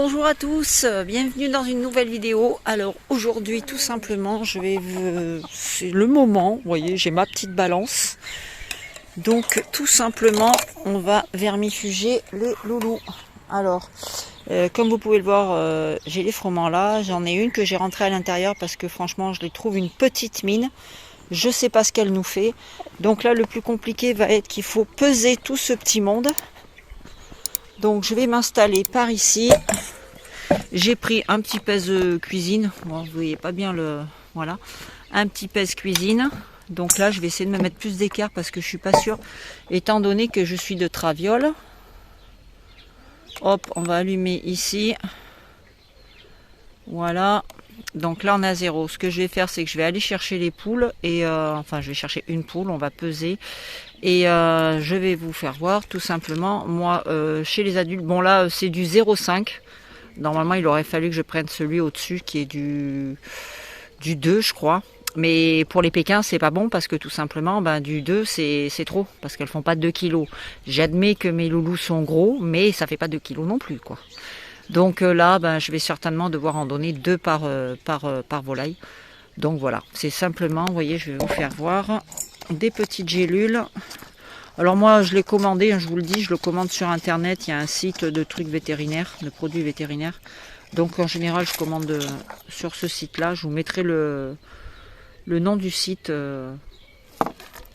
bonjour à tous, bienvenue dans une nouvelle vidéo. Alors aujourd'hui tout simplement c'est le moment, vous voyez j'ai ma petite balance. Donc tout simplement on va vermifuger les loulous. Alors comme vous pouvez le voir, j'ai les froment là, j'en ai une que j'ai rentrée à l'intérieur parce que franchement je les trouve une petite mine. Je sais pas ce qu'elle nous fait. Donc là le plus compliqué va être qu'il faut peser tout ce petit monde. Donc je vais m'installer par ici. J'ai pris un petit pèse cuisine. Bon, vous voyez pas bien le... Voilà. Un petit pèse cuisine. Donc là je vais essayer de me mettre plus d'écart parce que je suis pas sûre. Étant donné que je suis de traviole. Hop, on va allumer ici. Voilà. Donc là on a 0. Ce que je vais faire c'est que je vais aller chercher les poules. Et enfin je vais chercher une poule. On va peser. Et je vais vous faire voir tout simplement. Moi chez les adultes. Bon là c'est du 0,5. Normalement, il aurait fallu que je prenne celui au-dessus qui est du 2, je crois. Mais pour les Pékins, c'est pas bon parce que tout simplement, du 2, c'est trop. Parce qu'elles font pas 2 kilos. J'admets que mes loulous sont gros, mais ça fait pas 2 kilos non plus, quoi. Donc là, je vais certainement devoir en donner 2 par volaille. Donc voilà, c'est simplement, vous voyez, je vais vous faire voir des petites gélules. Alors moi je l'ai commandé, je vous le dis, je le commande sur internet, il y a un site de trucs vétérinaires, de produits vétérinaires. Donc en général je commande sur ce site là, je vous mettrai le nom du site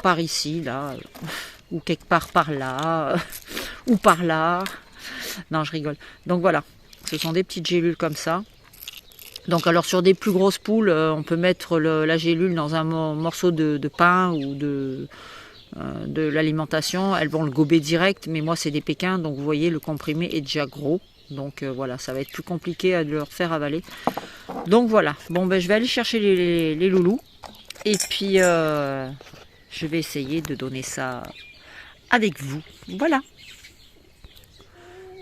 par ici, là, ou quelque part par là, ou par là. Non je rigole. Donc voilà, ce sont des petites gélules comme ça. Donc alors sur des plus grosses poules, on peut mettre la gélule dans un morceau de pain ou de l'alimentation, elles vont le gober direct, mais moi c'est des Pékins, donc vous voyez le comprimé est déjà gros, donc voilà, ça va être plus compliqué à leur faire avaler. Donc voilà, bon je vais aller chercher les loulous, et puis je vais essayer de donner ça avec vous, voilà.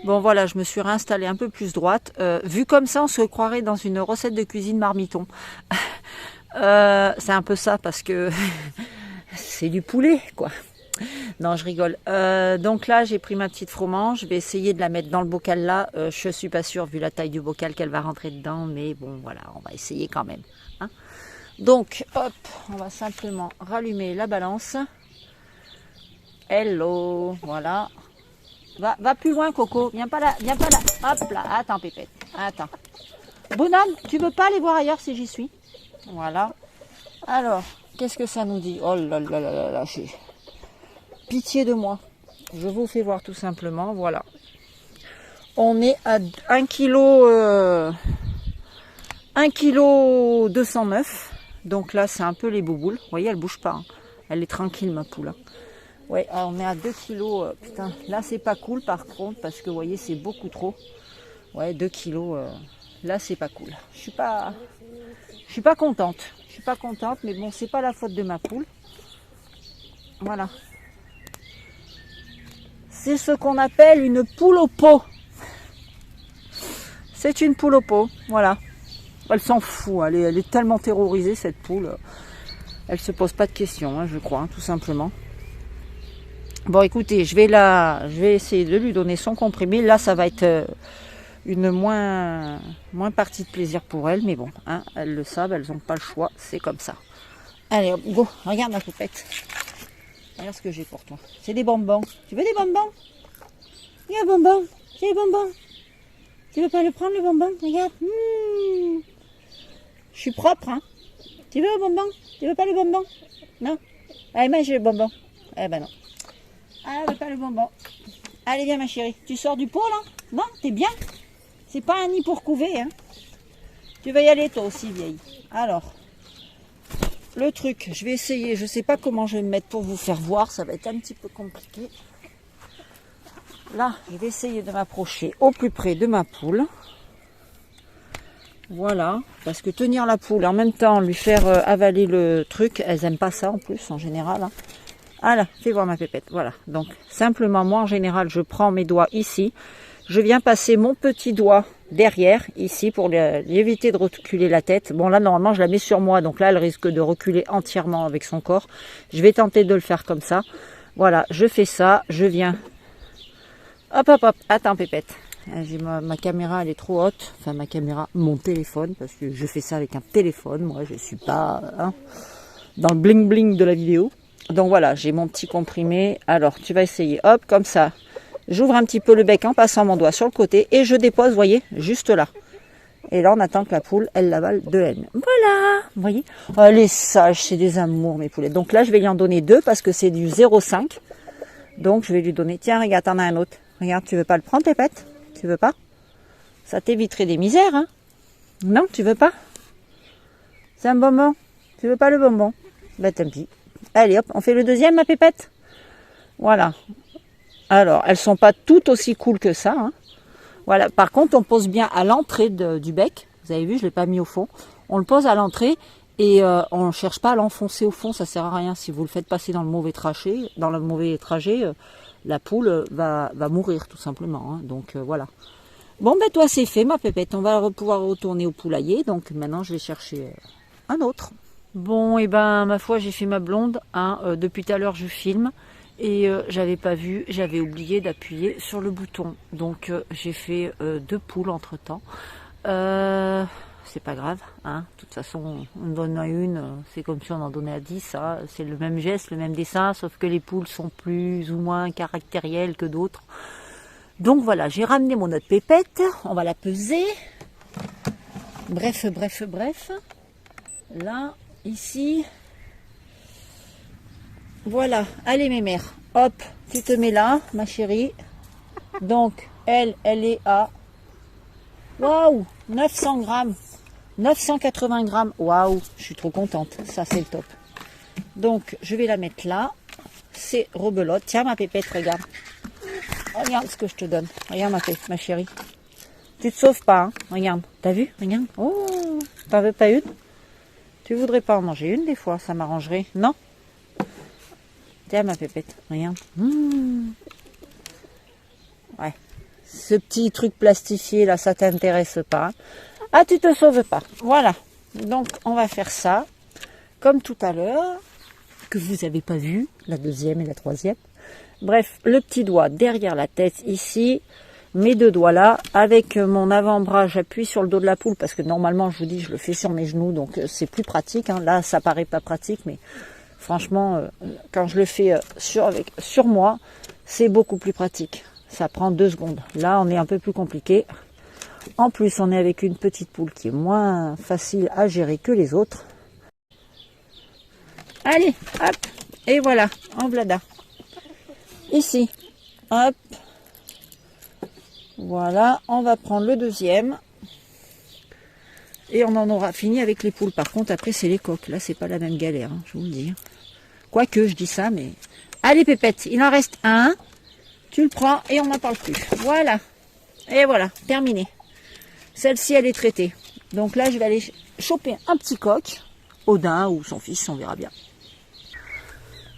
Bon voilà, je me suis réinstallée un peu plus droite, vu comme ça on se croirait dans une recette de cuisine marmiton. C'est un peu ça parce que c'est du poulet, quoi. Non, je rigole. Donc là, j'ai pris ma petite froment. Je vais essayer de la mettre dans le bocal là. Je suis pas sûre, vu la taille du bocal, qu'elle va rentrer dedans. Mais bon, voilà, on va essayer quand même. Hein. Donc, hop, on va simplement rallumer la balance. Hello, voilà. Va plus loin, Coco. Viens pas là, viens pas là. Hop là, attends, Pépette. Attends. Bonhomme, tu veux pas aller voir ailleurs si j'y suis? Voilà. Alors... Qu'est-ce que ça nous dit? Oh là là là là, pitié de moi. Je vous fais voir tout simplement, voilà. On est à 1 kg 209. Donc là, c'est un peu les bouboules. Vous voyez, elle bouge pas. Hein. Elle est tranquille, ma poule. Hein. Ouais, alors on est à 2 kg. Putain, là, c'est pas cool par contre, parce que vous voyez, c'est beaucoup trop. Ouais, 2 kg. Là, c'est pas cool. Je suis pas contente. Je suis pas contente, mais bon, c'est pas la faute de ma poule. Voilà. C'est ce qu'on appelle une poule au pot. C'est une poule au pot, voilà. Elle s'en fout, elle est tellement terrorisée, cette poule. Elle se pose pas de questions, hein, je crois, hein, tout simplement. Bon, écoutez, je vais essayer de lui donner son comprimé. Là, ça va être... une moins partie de plaisir pour elles, mais bon, hein, elles le savent, elles n'ont pas le choix, c'est comme ça. Allez, go, regarde ma poupette. Regarde ce que j'ai pour toi. C'est des bonbons. Tu veux des bonbons? Il y a un bonbon, c'est des bonbons. Tu veux pas le prendre, le bonbon? Regarde. Je suis propre, hein. Tu veux le bonbon? Tu veux pas le bonbon? Non? Allez, mange le bonbon. Eh ben non. Ah, elle veut pas le bonbon. Allez, viens ma chérie. Tu sors du pot, là? Non, t'es bien? C'est pas un nid pour couver, hein. Tu vas y aller toi aussi, vieille. Alors, le truc, je vais essayer, je sais pas comment je vais me mettre pour vous faire voir, ça va être un petit peu compliqué. Là, je vais essayer de m'approcher au plus près de ma poule. Voilà, parce que tenir la poule, en même temps, lui faire avaler le truc, elles aiment pas ça en plus, en général. Hein. Voilà, fais voir ma pépette, voilà. Donc, simplement, moi, en général, je prends mes doigts ici. Je viens passer mon petit doigt derrière, ici, pour lui éviter de reculer la tête. Bon, là, normalement, je la mets sur moi. Donc là, elle risque de reculer entièrement avec son corps. Je vais tenter de le faire comme ça. Voilà, je fais ça. Je viens. Hop, hop, hop. Attends, Pépette. Ma caméra, elle est trop haute. Enfin, ma caméra, mon téléphone, parce que je fais ça avec un téléphone. Moi, je suis pas dans le bling bling de la vidéo. Donc voilà, j'ai mon petit comprimé. Alors, tu vas essayer. Hop, comme ça. J'ouvre un petit peu le bec en passant mon doigt sur le côté et je dépose, vous voyez, juste là. Et là, on attend que la poule, elle l'avale de haine. Voilà, vous voyez. Oh, elle est sage, c'est des amours, mes poulets. Donc là, je vais lui en donner 2 parce que c'est du 0,5. Donc, je vais lui donner, tiens, regarde, t'en as un autre. Regarde, tu veux pas le prendre, Pépette? Tu veux pas? Ça t'éviterait des misères, hein? Non, tu veux pas? C'est un bonbon. Tu veux pas le bonbon? Ben, tant pis. Allez, hop, on fait le deuxième, ma Pépette? Voilà. Alors, elles sont pas toutes aussi cool que ça, hein. Voilà. Par contre, on pose bien à l'entrée du bec. Vous avez vu, je l'ai pas mis au fond. On le pose à l'entrée et on ne cherche pas à l'enfoncer au fond. Ça sert à rien. Si vous le faites passer dans le mauvais trajet, la poule va mourir tout simplement, hein. Donc voilà. Bon, ben toi, c'est fait, ma Pépette. On va pouvoir retourner au poulailler. Donc maintenant, je vais chercher un autre. Bon, et ben, ma foi, j'ai fait ma blonde, hein. Depuis tout à l'heure, je filme. Et j'avais pas vu, j'avais oublié d'appuyer sur le bouton. Donc j'ai fait 2 poules entre temps. C'est pas grave, hein. De toute façon, on donne à une, c'est comme si on en donnait à 10. Hein. C'est le même geste, le même dessin, sauf que les poules sont plus ou moins caractérielles que d'autres. Donc voilà, j'ai ramené mon autre Pépette. On va la peser. Bref. Là, ici. Voilà, allez mes mères, hop, tu te mets là, ma chérie. Donc, elle est à, waouh, 900 grammes, 980 grammes, waouh, je suis trop contente, ça c'est le top. Donc, je vais la mettre là, c'est rebelote. Tiens ma Pépette, regarde, regarde ce que je te donne, regarde ma chérie. Tu te sauves pas, hein. Regarde, t'as vu, regarde, oh, t'en veux pas une? Tu voudrais pas en manger une des fois, ça m'arrangerait, non? Tiens ma Pépette, regarde. Ouais. Ce petit truc plastifié là, ça t'intéresse pas. Ah, tu te sauves pas. Voilà. Donc on va faire ça. Comme tout à l'heure. Que vous n'avez pas vu. La deuxième et la troisième. Bref, le petit doigt derrière la tête ici. Mes 2 doigts là. Avec mon avant-bras, j'appuie sur le dos de la poule. Parce que normalement, je vous dis, je le fais sur mes genoux. Donc c'est plus pratique, hein. Là, ça paraît pas pratique. Mais franchement, quand je le fais sur moi, c'est beaucoup plus pratique. Ça prend 2 secondes. Là, on est un peu plus compliqué. En plus, on est avec une petite poule qui est moins facile à gérer que les autres. Allez, hop, et voilà, en voilà. Ici, hop. Voilà, on va prendre le deuxième. Et on en aura fini avec les poules. Par contre, après, c'est les coques. Là, c'est pas la même galère, hein, je vous le dis. Quoique, je dis ça, mais... Allez, Pépette, il en reste un. Tu le prends et on n'en parle plus. Voilà. Et voilà, terminé. Celle-ci, elle est traitée. Donc là, je vais aller choper un petit coq. Odin ou son fils, on verra bien.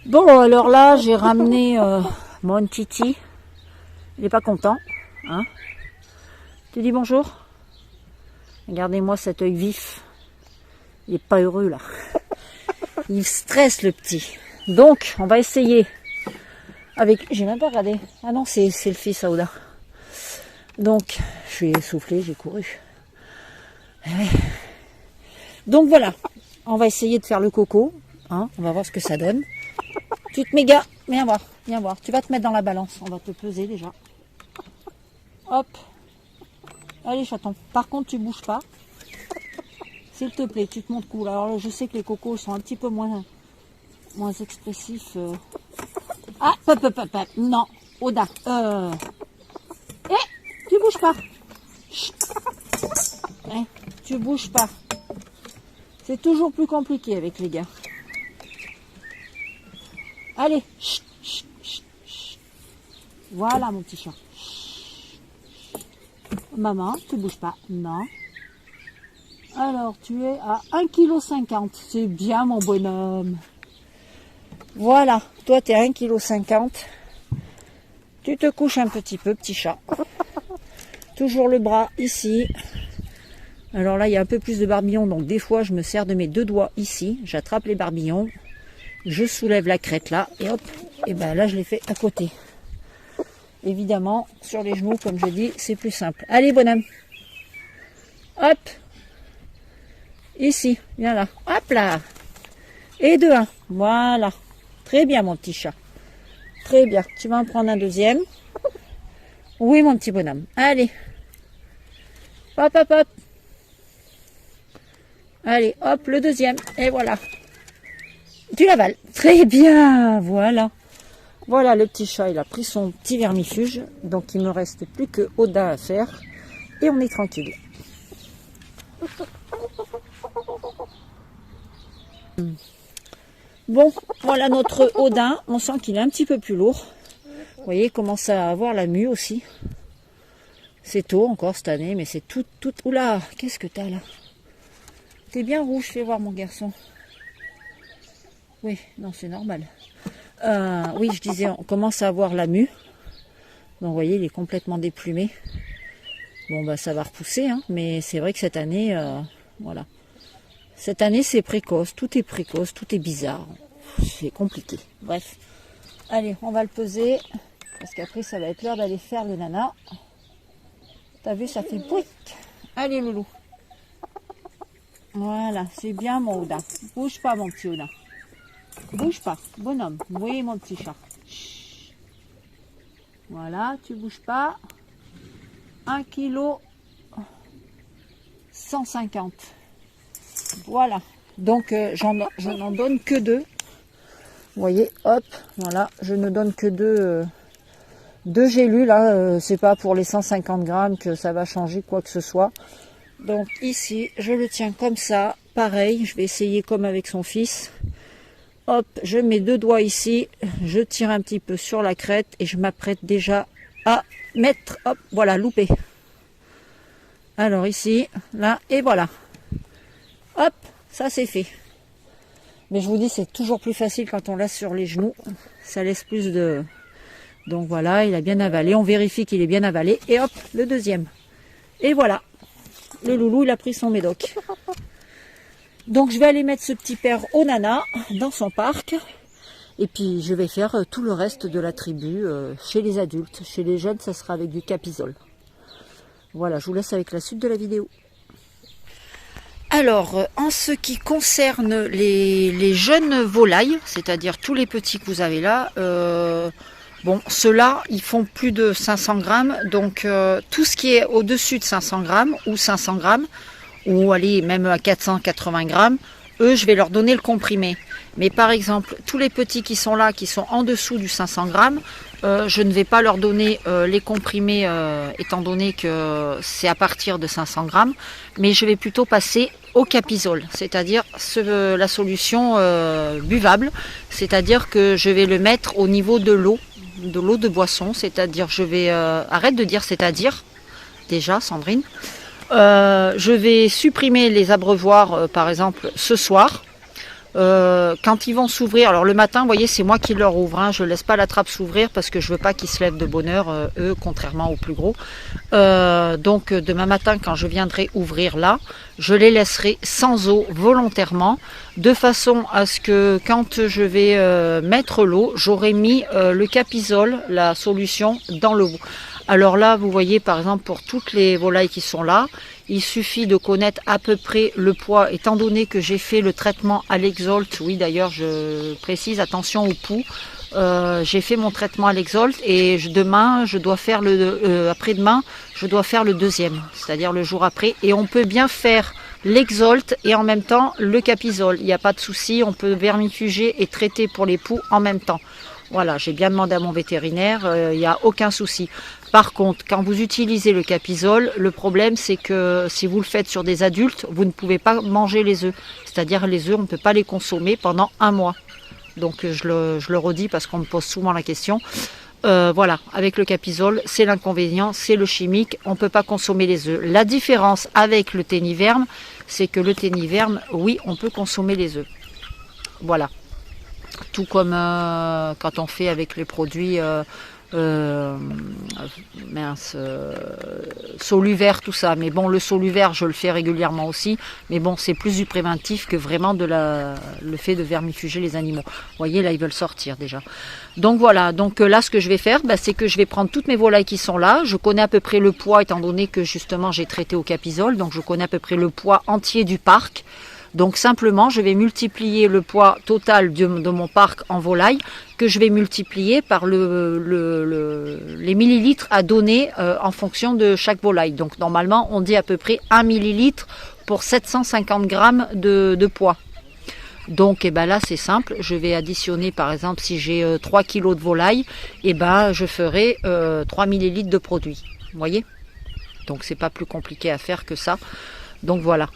Bon, alors là, j'ai ramené mon Titi. Il n'est pas content, hein. Tu dis bonjour? Regardez-moi cet œil vif. Il n'est pas heureux, là. Il stresse, le petit. Donc, on va essayer. Avec... J'ai même pas regardé. Ah non, c'est le fils à Oda. Donc, je suis essoufflée, j'ai couru. Donc voilà. On va essayer de faire le coco. Hein, on va voir ce que ça donne. Tu te mets, gars. Viens voir. Viens voir. Tu vas te mettre dans la balance. On va te peser déjà. Hop. Allez, chaton. Par contre, tu bouges pas. S'il te plaît, tu te montres cool. Alors, je sais que les cocos sont un petit peu moins expressifs. Ah, non. Oda. Tu bouges pas. Tu bouges pas. C'est toujours plus compliqué avec les gars. Allez. Voilà, mon petit chat. Maman, tu bouges pas. Non. Alors, tu es à 1,50 kg. C'est bien, mon bonhomme. Voilà. Toi, tu es à 1,50 kg. Tu te couches un petit peu, petit chat. Toujours le bras ici. Alors là, il y a un peu plus de barbillons. Donc, des fois, je me sers de mes 2 doigts ici. J'attrape les barbillons. Je soulève la crête là. Et hop. Et ben là, je l'ai fait à côté. Évidemment, sur les genoux, comme je dis, c'est plus simple. Allez, bonhomme. Hop. Ici, viens là. Hop là. Et de 1. Voilà. Très bien, mon petit chat. Très bien. Tu vas en prendre un deuxième. Oui, mon petit bonhomme. Allez. Hop, hop, hop. Allez, hop, le deuxième. Et voilà. Tu l'avales. Très bien. Voilà. Voilà, le petit chat, il a pris son petit vermifuge. Donc, il me reste plus que Odin à faire. Et on est tranquille. Bon, voilà notre Odin. On sent qu'il est un petit peu plus lourd. Vous voyez, il commence à avoir la mue aussi. C'est tôt encore cette année, mais c'est tout... Oula, qu'est-ce que t'as là? T'es bien rouge, fais voir mon garçon. Oui, non, c'est normal. Oui, je disais, on commence à avoir la mue. Donc, vous voyez, il est complètement déplumé. Bon, bah, ça va repousser, hein, mais c'est vrai que cette année, voilà. Cette année, c'est précoce, tout est bizarre. C'est compliqué. Bref. Allez, on va le peser, parce qu'après, ça va être l'heure d'aller faire le nana. T'as vu, ça fait bruit. Allez, loulou. Voilà, c'est bien, mon Odin. Bouge pas, mon petit Odin. Bouge pas, bonhomme. Oui, mon petit chat. Chut. Voilà, tu bouges pas. 1 kg 150. Voilà. Donc, je n'en donne que 2. Vous voyez, hop, voilà. Je ne donne que 2 gélules. Là, c'est pas pour les 150 grammes que ça va changer quoi que ce soit. Donc, ici, je le tiens comme ça. Pareil, je vais essayer comme avec son fils. Hop, je mets 2 doigts ici, je tire un petit peu sur la crête et je m'apprête déjà à mettre, hop, voilà, loupé. Alors ici, là, et voilà. Hop, ça c'est fait. Mais je vous dis, c'est toujours plus facile quand on laisse sur les genoux. Ça laisse plus de... Donc voilà, il a bien avalé. On vérifie qu'il est bien avalé. Et hop, le deuxième. Et voilà. Le loulou, il a pris son médoc. Donc je vais aller mettre ce petit père au nana dans son parc. Et puis je vais faire tout le reste de la tribu chez les adultes. Chez les jeunes, ça sera avec du capisol. Voilà, je vous laisse avec la suite de la vidéo. Alors, en ce qui concerne les jeunes volailles, c'est-à-dire tous les petits que vous avez là, bon, ceux-là, ils font plus de 500 grammes. Donc, tout ce qui est au-dessus de 500 grammes ou 500 grammes, ou allez, même à 480 grammes, eux, je vais leur donner le comprimé. Mais par exemple, tous les petits qui sont là, qui sont en dessous du 500 grammes, je ne vais pas leur donner les comprimés, étant donné que c'est à partir de 500 grammes, mais je vais plutôt passer au capisol, c'est-à-dire la solution buvable, c'est-à-dire que je vais le mettre au niveau de l'eau de boisson, c'est-à-dire, je vais, arrête de dire c'est-à-dire, déjà Sandrine, je vais supprimer les abreuvoirs, par exemple, ce soir. Quand ils vont s'ouvrir, alors le matin, vous voyez, c'est moi qui leur ouvre, hein, je ne laisse pas la trappe s'ouvrir parce que je veux pas qu'ils se lèvent de bonne heure, eux, contrairement aux plus gros. Donc demain matin, quand je viendrai ouvrir là, je les laisserai sans eau volontairement, de façon à ce que quand je vais mettre l'eau, j'aurai mis le capisol, la solution, dans l'eau. Alors là, vous voyez, par exemple, pour toutes les volailles qui sont là, il suffit de connaître à peu près le poids, étant donné que j'ai fait le traitement à l'exolte. Oui, d'ailleurs, je précise, attention au pouls. J'ai fait mon traitement à l'exolte et demain, je dois faire après-demain, je dois faire le deuxième, c'est-à-dire le jour après. Et on peut bien faire l'exolte et en même temps le capisol. Il n'y a pas de souci, on peut vermifuger et traiter pour les poux en même temps. Voilà, j'ai bien demandé à mon vétérinaire, il n'y a aucun souci. Par contre, quand vous utilisez le capisol, le problème c'est que si vous le faites sur des adultes, vous ne pouvez pas manger les œufs. C'est-à-dire les œufs, on ne peut pas les consommer pendant 1 mois. Donc je le redis parce qu'on me pose souvent la question. Voilà, avec le capisol, c'est l'inconvénient, c'est le chimique, on ne peut pas consommer les œufs. La différence avec le téniverme, c'est que le téniverme, oui, on peut consommer les œufs. Voilà. Tout comme quand on fait avec les produits mince, soluvert, tout ça. Mais bon, le soluvert, je le fais régulièrement aussi. Mais bon, c'est plus du préventif que vraiment le fait de vermifuger les animaux. Vous voyez, là, ils veulent sortir déjà. Donc voilà, donc là, ce que je vais faire, c'est que je vais prendre toutes mes volailles qui sont là. Je connais à peu près le poids, étant donné que justement, j'ai traité au Capisol. Donc je connais à peu près le poids entier du parc. Donc simplement, je vais multiplier le poids total de mon parc en volaille, que je vais multiplier par les millilitres à donner en fonction de chaque volaille. Donc normalement, on dit à peu près 1 millilitre pour 750 grammes de poids. Donc là c'est simple, je vais additionner par exemple si j'ai 3 kg de volaille, je ferai 3 millilitres de produit. Vous voyez? Donc c'est pas plus compliqué à faire que ça. Donc voilà.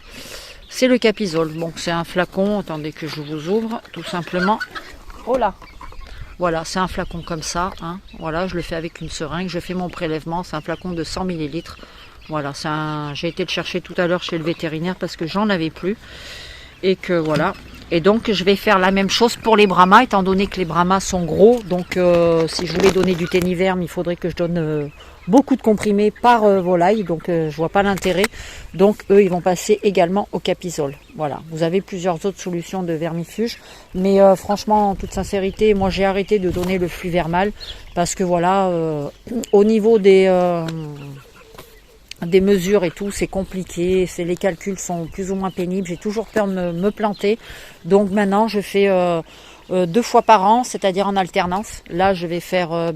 C'est le Capisol. Donc c'est un flacon, attendez que je vous ouvre, tout simplement. Oh là! Voilà, c'est un flacon comme ça. Hein. Voilà, je le fais avec une seringue, je fais mon prélèvement, c'est un flacon de 100 millilitres. Voilà, j'ai été le chercher tout à l'heure chez le vétérinaire parce que j'en avais plus. Et que voilà. Et donc je vais faire la même chose pour les Brahmas, étant donné que les Brahmas sont gros. Donc si je voulais donner du Téniverme, il faudrait que je donne beaucoup de comprimés par volaille. Donc je vois pas l'intérêt. Donc eux, ils vont passer également au Capisol. Voilà, vous avez plusieurs autres solutions de vermifuge. Mais franchement, en toute sincérité, moi j'ai arrêté de donner le Fluvermal. Parce que voilà, au niveau des mesures et tout, c'est compliqué, les calculs sont plus ou moins pénibles, j'ai toujours peur de me planter. Donc maintenant je fais 2 fois par an, c'est-à-dire en alternance. Là je vais faire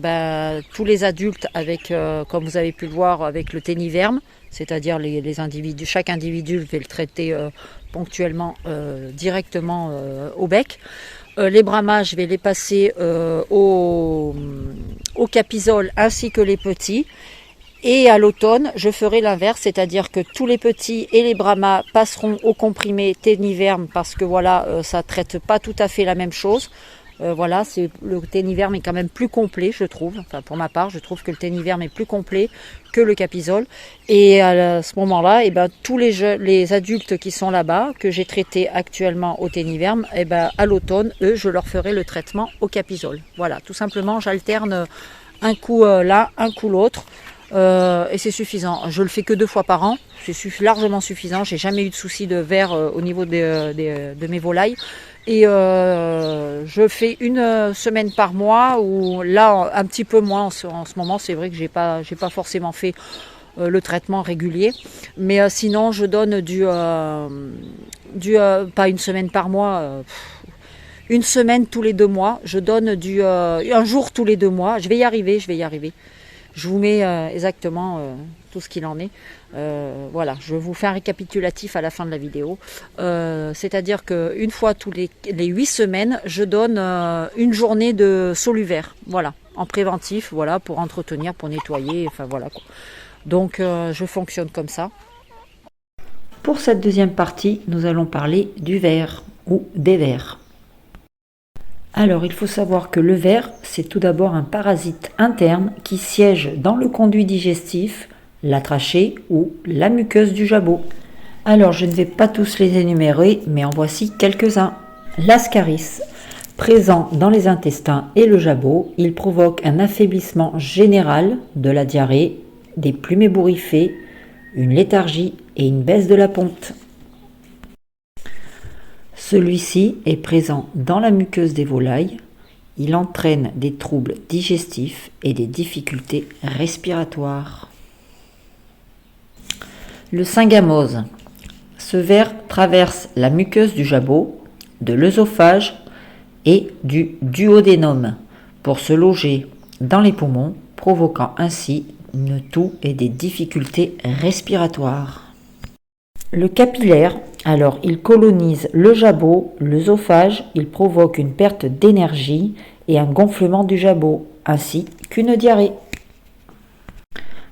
tous les adultes avec, comme vous avez pu le voir, avec le Téniverme, c'est-à-dire les individus, chaque individu je vais le traiter ponctuellement directement au bec. Les Brahmas, je vais les passer au Capisol ainsi que les petits. Et à l'automne, je ferai l'inverse, c'est-à-dire que tous les petits et les Brahmas passeront au comprimé Téniverme parce que voilà, ça traite pas tout à fait la même chose. Voilà, le Téniverme est quand même plus complet, je trouve. Enfin, pour ma part, je trouve que le Téniverme est plus complet que le Capisol. Et à ce moment-là, tous les adultes qui sont là-bas, que j'ai traités actuellement au Téniverme, à l'automne, eux, je leur ferai le traitement au Capisol. Voilà, tout simplement, j'alterne un coup l'un, un coup l'autre. Et c'est suffisant. Je le fais que 2 fois par an. C'est largement suffisant. J'ai jamais eu de souci de verre au niveau de mes volailles. Et je fais une semaine par mois, ou là un petit peu moins en ce moment. C'est vrai que j'ai pas forcément fait le traitement régulier. Mais sinon, je donne pas une semaine par mois. Une semaine tous les 2 mois. Je donne un jour tous les 2 mois. Je vais y arriver. Je vous mets exactement tout ce qu'il en est. Voilà, je vous fais un récapitulatif à la fin de la vidéo. C'est-à-dire qu'une fois tous les 8 semaines, je donne une journée de soluvert. Voilà, en préventif, voilà, pour entretenir, pour nettoyer, enfin voilà quoi. Donc je fonctionne comme ça. Pour cette deuxième partie, nous allons parler du ver ou des vers. Alors, il faut savoir que le ver, c'est tout d'abord un parasite interne qui siège dans le conduit digestif, la trachée ou la muqueuse du jabot. Alors, je ne vais pas tous les énumérer, mais en voici quelques-uns. L'ascaris, présent dans les intestins et le jabot, il provoque un affaiblissement général de la diarrhée, des plumes ébouriffées, une léthargie et une baisse de la ponte. Celui-ci est présent dans la muqueuse des volailles. Il entraîne des troubles digestifs et des difficultés respiratoires. Le synghamose. Ce ver traverse la muqueuse du jabot, de l'œsophage et du duodénum pour se loger dans les poumons, provoquant ainsi une toux et des difficultés respiratoires. Le capillaire, alors il colonise le jabot, l'œsophage, il provoque une perte d'énergie et un gonflement du jabot, ainsi qu'une diarrhée.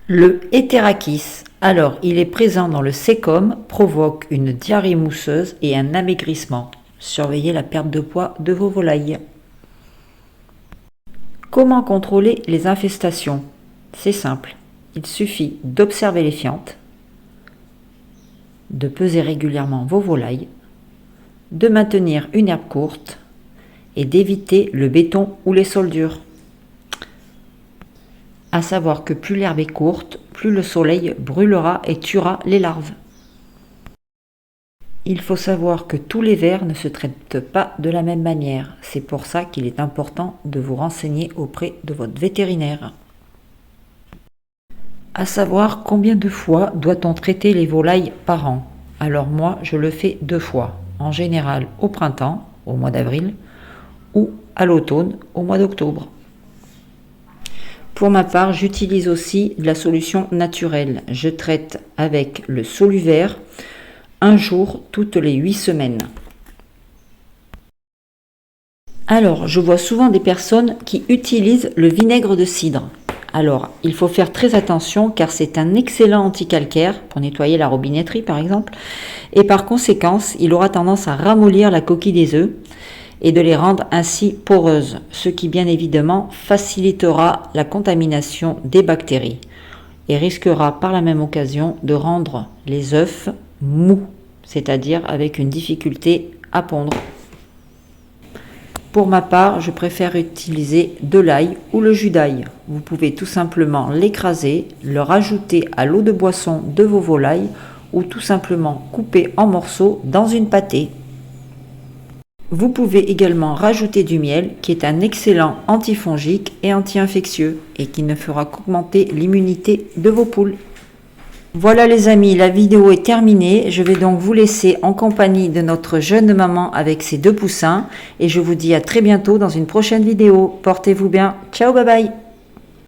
Le hétérakis, alors il est présent dans le cécum, provoque une diarrhée mousseuse et un amaigrissement. Surveillez la perte de poids de vos volailles. Comment contrôler les infestations? C'est simple, il suffit d'observer les fientes, de peser régulièrement vos volailles, de maintenir une herbe courte et d'éviter le béton ou les sols durs. À savoir que plus l'herbe est courte, plus le soleil brûlera et tuera les larves. Il faut savoir que tous les vers ne se traitent pas de la même manière. C'est pour ça qu'il est important de vous renseigner auprès de votre vétérinaire. À savoir combien de fois doit-on traiter les volailles par an? Alors moi, je le fais 2 fois. En général au printemps, au mois d'avril, ou à l'automne, au mois d'octobre. Pour ma part, j'utilise aussi de la solution naturelle. Je traite avec le Soluver, un jour toutes les 8 semaines. Alors, je vois souvent des personnes qui utilisent le vinaigre de cidre. Alors, il faut faire très attention car c'est un excellent anticalcaire pour nettoyer la robinetterie par exemple. Et par conséquent, il aura tendance à ramollir la coquille des œufs et de les rendre ainsi poreuses, ce qui bien évidemment facilitera la contamination des bactéries et risquera par la même occasion de rendre les œufs mous, c'est-à-dire avec une difficulté à pondre. Pour ma part, je préfère utiliser de l'ail ou le jus d'ail. Vous pouvez tout simplement l'écraser, le rajouter à l'eau de boisson de vos volailles ou tout simplement couper en morceaux dans une pâtée. Vous pouvez également rajouter du miel qui est un excellent antifongique et anti-infectieux et qui ne fera qu'augmenter l'immunité de vos poules. Voilà les amis, la vidéo est terminée. Je vais donc vous laisser en compagnie de notre jeune maman avec ses 2 poussins et je vous dis à très bientôt dans une prochaine vidéo. Portez-vous bien. Ciao, bye bye.